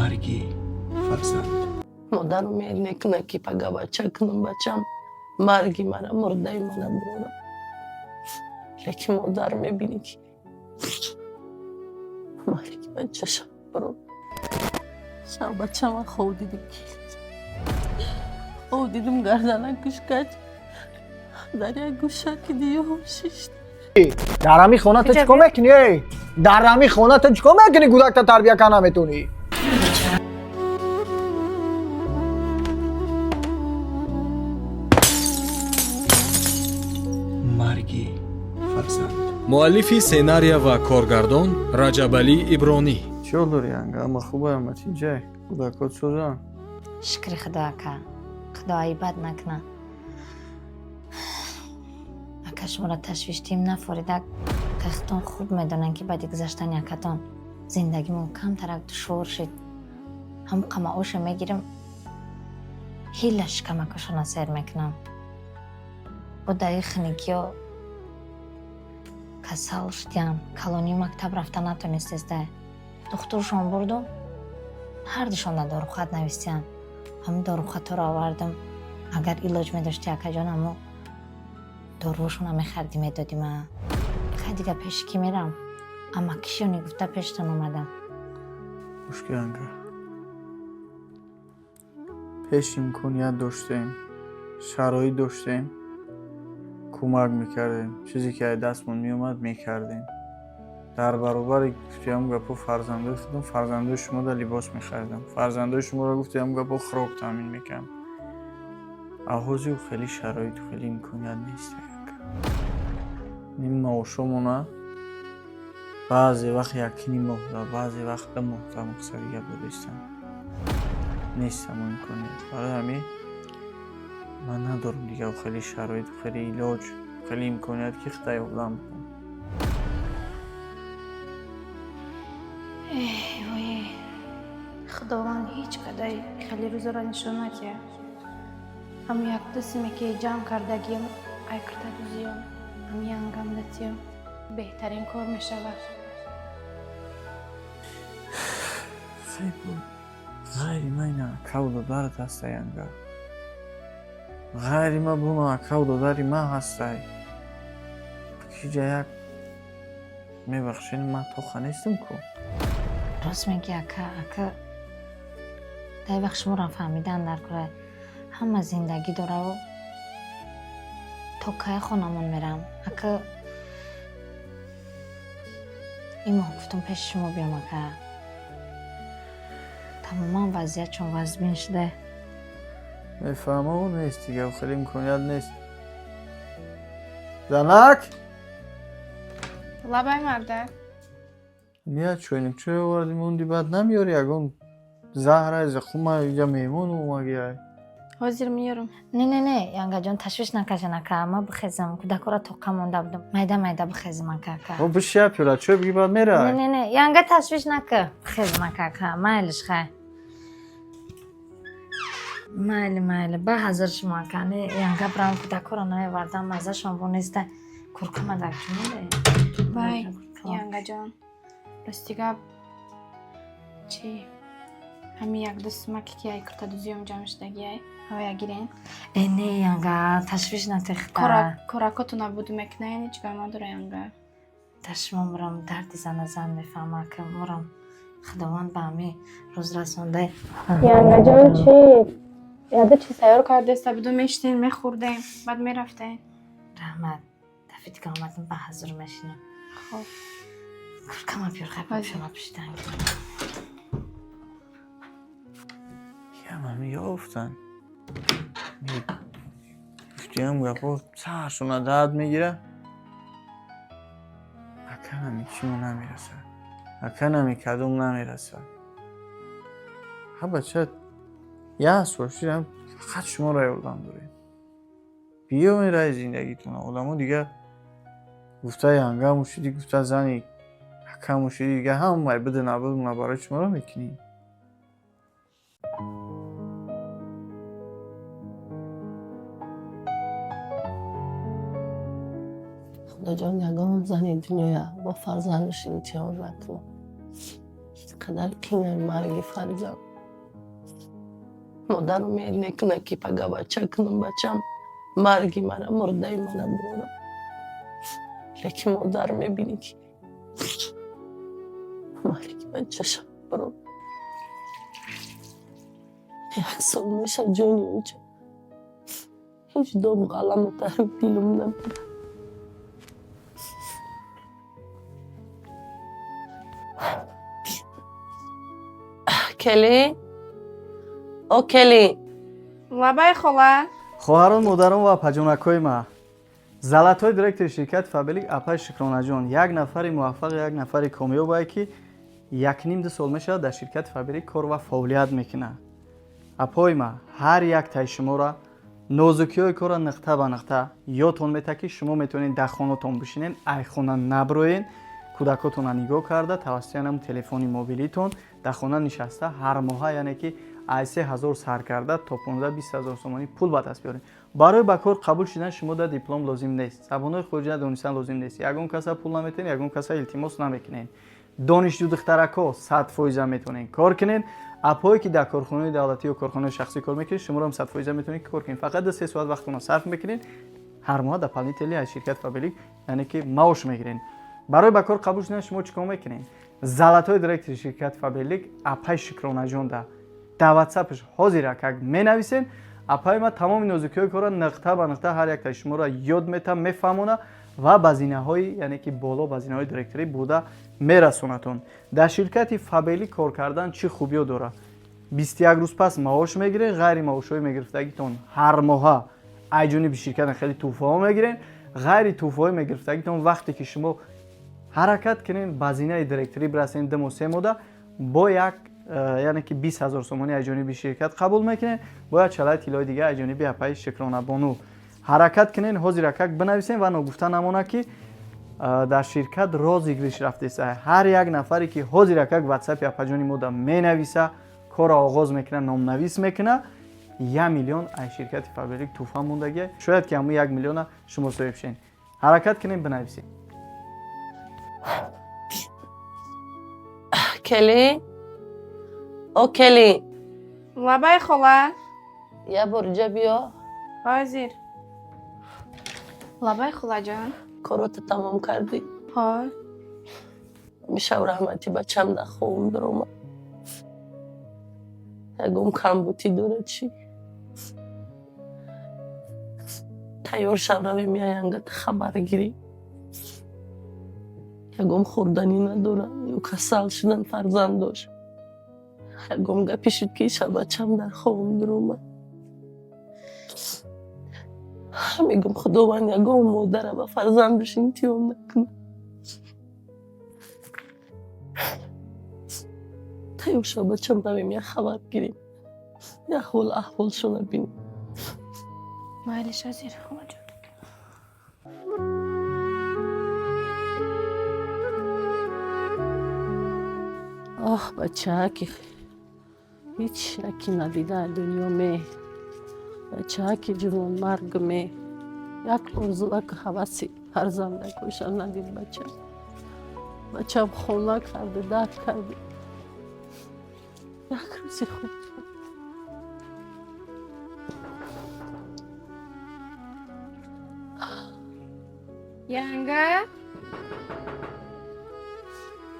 مرگی فرزند مادرم میکنه که پگه بچه کنم بچم مرگی منم مرده منم برم لیکن مادر میبینی که مرگی بچه شم برم شب بچه من خود دیدم خود دیدم گردنکش کج در یک گوشه که دیگه هم ششت درمی خونه تو چیکار میکنی؟ درمی خونه تو چیکار میکنی کودک تا تربیت کنه نمیتونی؟ مرگی فرزند مؤلفی سенария ва коргардон раҷабалӣ ибронӣ. چیو داری انگا اما خوبه اما چینجای کودکات سوزن شکر خدا اکا خدا عیبت نکنه اکا شما را تشویش تیم نفوریدک قیختون خوب میدونن که بعد گذشتن یکتان زندگیمون کم ترک دشوار شد هم قمعوش میگیرم هیلش کمکشون سیر میکنم با دایی خنگی ها کسال شدیم کلونی مکتب رفته نتونستیسته دخترشون بردم هر دوشون داروخط نویستیم همین داروخط رو آوردم اگر ایلاج میداشتی اکا جان همو داروشون هم خردی میدادیم که دیگه پیش کی میرم اما کشیونی گفته پیشتون اومدم خوشگی انگا پیش امکانیت داشتیم شرایط داشتیم کمک میکردیم چیزی که دستمون میومد میکردیم در برابر گفتیم گپو فرزندای خودم فرزندای شما در لباس میخریدم فرزندای شما را گفتیم گپو خوراک تامین میکنم آهوزی و خیلی شرایط و خیلی امکانیت نیست نیم معاشمونه بعضی وقت یکی مهده بعضی وقت ده مهده مقصدیه بودستم نیستم امکانیت برای همین من ندارم دیگه و خیلی شرایط و خیلی ایلاج خیلی امکانیت که خدای اولم بکنم وای خداوند هیچ کدای خیلی روز را نشون نکه هم یک دستی که جمع کردگیم ای کرده دوزیم هم ینگم دتیم بهترین کار می شود خیلی بود غیری من اینا اکاو دادار هسته ینگا غیری ما بونو اکاو داداری ما هسته که جا یک میبخشین من توخه نیستم که راست میگی اکا در وقت شما را فهمیدن در کره همه زندگی داره و تا که خونمون میرم اکا این ماه گفتم پیش شما بیام اکا تماما وضعیت چون وضبین شده میفهمه و نیست دیگه و خیلی امکانیت نیست زنک لبای مرده میاد چوینیم چوی وردی موندی بعد نمیاری اگون زهره زخومه یا میمون اومگی حاضر میارم نه ینگا جان تشویش نکشن اکا اما بخیزم کودکا را توقع مونده بودم میده بخیزم اکا او بشه پیولا چوی بگی بعد میره نه ینگا تشویش نکه بخیزم اکا مایلش خیلی مایل به حضر شما کنه ینگا برام کودکا را نمیوردم مزه شما بو نیسته کرکمه در کنه وای ینگا جان رستیگه چی همین یک دست مکی که ای کرده دوزیم جمع شدگی ای هوا یگیرین نه ینگا تشویش نتخته کراکاتو نبودو مکنه یعنی چیکار نداره ینگا دشما مرم درد زن میفهمه که مرم خداوند به همه روز رسونده ینگا جان چی؟ یاده چی سیار کرده است بدو میشتین میخوردیم بعد میرفتین رحمت دفعه دیگه آمدم به حضور میشینم خب کرکمه پیور خیلی شما پشتن یا من یافتن گفتیم گفت سرشونه درد میگیره اکن همی چیمو نمیرسه اکن همی کدوم نمیرسه ها بچه یه هست باشیدم خط شما رای اولم داریم بیا می رای زندگیتون اولمو دیگه گفته ینگه موشیدی گفته زنی حکم موشیدی دیگه هم مای بده نبود برای شما رو میکنیم خدا جان یگام زنی دنیا با فرزندش امتحان نکنم قدر قینه مرگ فرزم مادر میاد نکنه که پگه بچه کنم بچم مرگی مرا مرده مرا برم لیکن مادر میبینی که مرگی بچه شم برم یک سال میشه جانی اونجا هیچ دام قلم تا دیلم نمیده کلی او کلی لبای خلا خواهران مادران و پجانکای ما زلطای دایرکتور شرکت فابلیک اپای شکرانجان یک نفر موفق یک نفر کامیاب که 1.5 سال میشه در شرکت فابلیک کار و فعالیت میکنه. اپای ما هر یک تای شما را نازکی‌های کار نقطه به نقطه یادتون میده که شما میتونین در خانه‌تون بشینین ای خانه نبروین کودکاتون را نگاه کرده توسط همون تلفن موبیلیتون در خانه نشسته هر ماه یعنی که 3000 سر کرده تا 15-20000 سومانی پول به دست بیارین. برای به کار قبول شدن شما در دیپلم لازم نیست. زبان‌های خارجی دانستن لازم نیست. یگان کسا پول نمیتین یگان کسا التماس نمیکنین. دانشجو دخترکا 100% میتونین کار کنین. اپایی که در کارخانه دولتی و کارخانه شخصی کار میکنین شما هم 100% میتونین کار کنین. فقط در 3 ساعت وقتتون صرف میکنین. هر ماه در پلنتلی از شرکت فابلیک یعنی که معاش میگیرین. برای به کار قبول شدن شما چیکار میکنین؟ زلطای دایرکتور شرکت فابلیک اپای شکرانجان در واتساپش حاضر که مینویسین اپای ما تمام نازکی‌های کارا نقطه به نقطه هر یک تا شما را یاد میته میفهمونه و بزینه‌های یعنی که بالا بزینه‌های دایرکتوری بوده میرسونتون. در شرکت فابلیک کار کردن چه خوبی داره؟ 21 روز پس معاش میگیرین غیر معاشای میگرفتگیتون هر ماه ایجونی به شرکت خیلی توفا میگیرین غیر توفای میگرفتگیتون وقتی که شما حرکت کنین بزینه دایرکتوری برسین دم 3 ماه با یک یعنی که 20000 سومانی اجانبی شرکت قبول میکنین باید چلای تیلای دیگه اجانبی اپای شکرانه بانو حرکت کنین حاضر که بنویسین و نگفته نمونه که در شرکت راز انگلیش رفته است. هر یک نفری که حاضر که واتساپ یا پجانی مود مینویسه کار آغاز میکنه نام نویس میکنه 1 میلیون از شرکت فابریک توفا موندگی شاید که همون 1 میلیون شما صاحب شین. حرکت کنین بنویسین. کلی او کلی لبای خلا یه برجه بیا حاضر لبای خلا جان کارات تمام کردی ها میشه رحمتی بچم در خوم در اومد یکم کم بوتی داره چی تیار شب روی میاینگت خبر گیری یکم خوردنی نداره یا کسل شدن فرزند داشت یکم گپی شد که شب بچم در خوم در اومد میگم خداوند یکم مادره و فرزندش امتحان نکنه تیار شب بچم رویم یه خبر گیریم یه حال احوالشون بینیم مالش حاضر خلا جان آه بچه که هیچ یکی ندیده دنیا می بچه که جنون مرگ می یک ارزوه که حوثی فرزنده کشن ندید بچه هم خونه کرده درد کرده یک روزی خوب Yanga?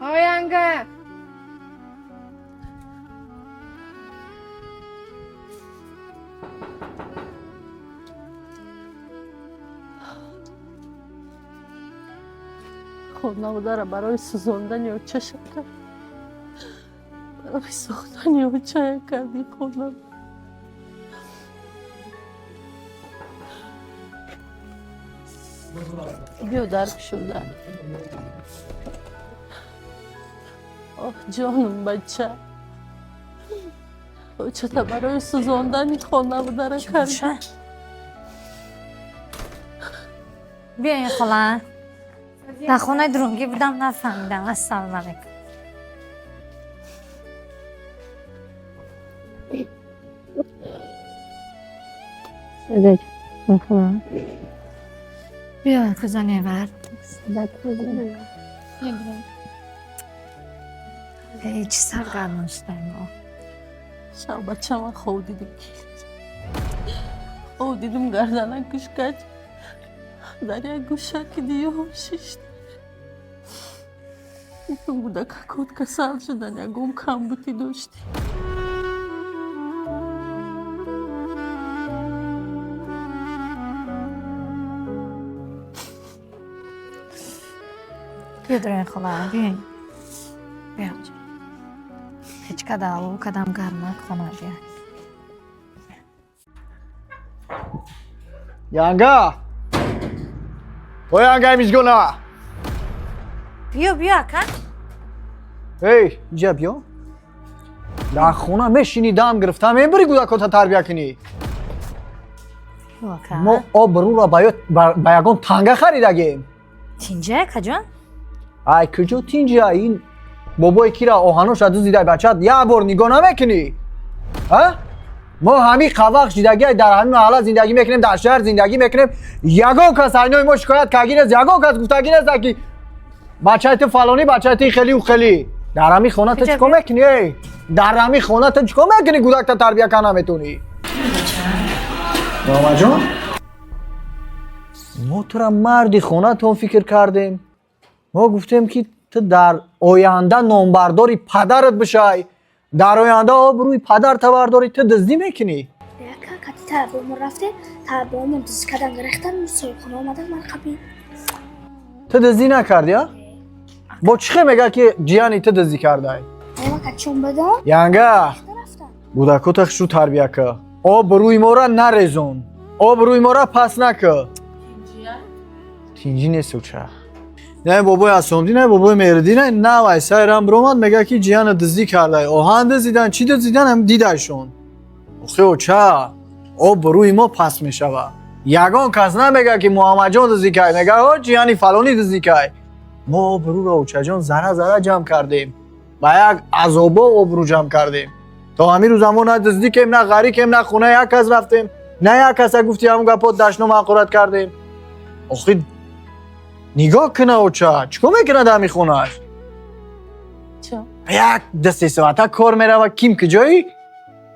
Oh Yanga! خونه بوده را برای سوزاندن یا چه شکر برای ساختن یا چه کردی خونه بیا درک شده آه جانم بچه بچه تا برای سوزاندن خونه بوده را کردی بیاین خلا در خونه درونگی بودم نفهمیدم السلام علیکم صدق خلا بیا کزانی ورد صدق کزانی چی سرگرم شدیم ما؟ شب بچه من خواب دیدم خواب دیدم گردنم گوش کج در یک گوشه که دیو هم ششت این بودک کود کسال شدن یکم کم بودی داشتی بیا درین خلا بیاین بیا هیچ کدام و کدام گرمک خونه بیا Yanga! O yanga میزگونا بیا اکا هی اینجا بیا در خونه میشینی دم گرفتم میبری کودکات تربیه کنی بیا اکا ما آبرو را با یگان تنگه خریدگیم تینجا اکا جان؟ ای کجا تینجا این بابای کی را آهنوش از دیده بچت یه بار نگاه نمیکنی ها؟ ما همین قواق زندگی در همین حالت زندگی میکنیم در شهر زندگی میکنیم یگان کس اینوی ما شکایت کردین از یگان کس گفتگین است که بچه‌ت فلانی بچه‌ت خیلی و خیلی در همین خونه تو چیکار میکنی در همین خونه تو چیکار میکنی کودک تا تربیت کنه نمیتونی ماما جان ما تو را مردی خونه تو فکر کردیم ما گفتیم که تو در آینده نامبرداری پدرت بشای در آینده آبروی پدر تو برداری تو دزدی میکنی یکا کتی تربیمون رفته تربیمون دزد کردن گرفتن صاحب خونه اومدن من قبیل تو دزدی نکردی ها؟ با چخه میگه که جیانی تو دزدی کرده ای؟ اما کچون بدم ینگه رفتم بودکو شو تربیه که آبروی ما را نریزون آبروی ما را پس نکه تینجی نیست و چه نه بابای اسامدی نه بابای مهردی نه وای سایرم برومد میگه که جیان دزدی کرده آهن دزدیدن چی دزدیدن هم دیدشون اخی و چه آبروی ما پس میشوه یگان کس نمیگه که محمد جان دزدی کرد میگه آه جیانی فلانی دزدی کرد ما آبرو را اوچه جان ذره جمع کردیم با یک عذابا آبرو جمع کردیم تا همین روز ما نه دزدی کردیم نه غری کردیم نه خونه یک کس رفتیم نه یک کس گفتی همون گپات دشنو منقورت کردیم آخی نگاه کنه اوچه چکو میکنه دمی خونهش چه؟ یک دستی ساعته کار میره و کیم که جایی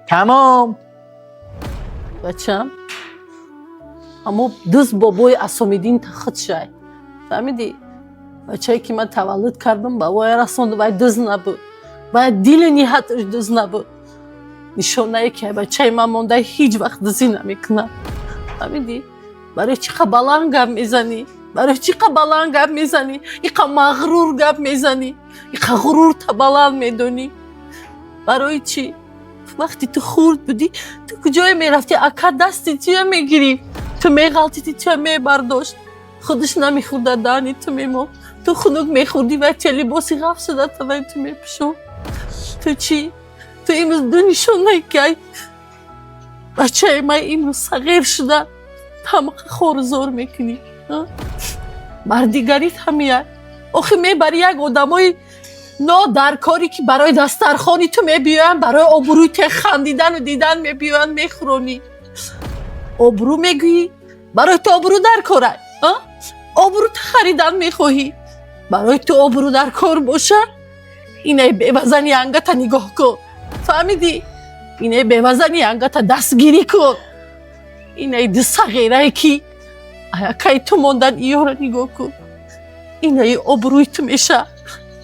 تمام بچم اما دست بابای اسامیدین تخت شای فهمیدی؟ بچه‌ای که من تولد کردم بابای رسانده باید دست نبود باید دل نیحتش دست نبود نشانه که بچه‌ی من مانده هیچ وقت دزدی نمیکنه فهمیدی؟ برای چی بلند گپ میزنی؟ برای چی بلند گپ میزنی؟ ایقا مغرور گپ میزنی؟ ایقا غرور تا بلند میدونی؟ برای چی؟ وقتی تو خورد بودی تو کجای میرفتی اکا دستی چیه میگیری؟ تو میغلطیدی چیه میبرداشت؟ خودش نمیخورده دانی تو میمون تو خنک میخوردی و چه لباسی غف شده تا تو میپشون تو چی؟ تو امروز دو نشانه که بچه من امروز صغیر شده تمام خور زور میکنی مردیگریت همیه آخه میبری یک آدمای در کاری که برای دسترخوانی تو میبیان برای آبروی ته خندیدن و دیدن میبیان میخورونی آبرو میگویی برای تو آبرو در کاره آبرو خریدن میخواهی برای تو آبرو در کار باشه اینه بوزن ینگتا نگاه کن فهمیدی؟ اینه بوزن ینگتا دستگیری کن اینه دو صغیره کی که تو موندن ایو را نگاه کن اینه آبروی تو میشه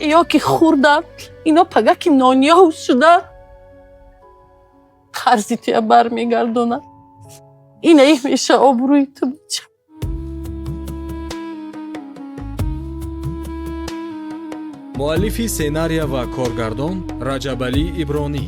یا که خوردن اینا پگه که نانیا شده خرزی توی بر میگردونه اینه میشه آبروی تو بچه муаллифи сценария ва коргардон раҷабалӣ ибронӣ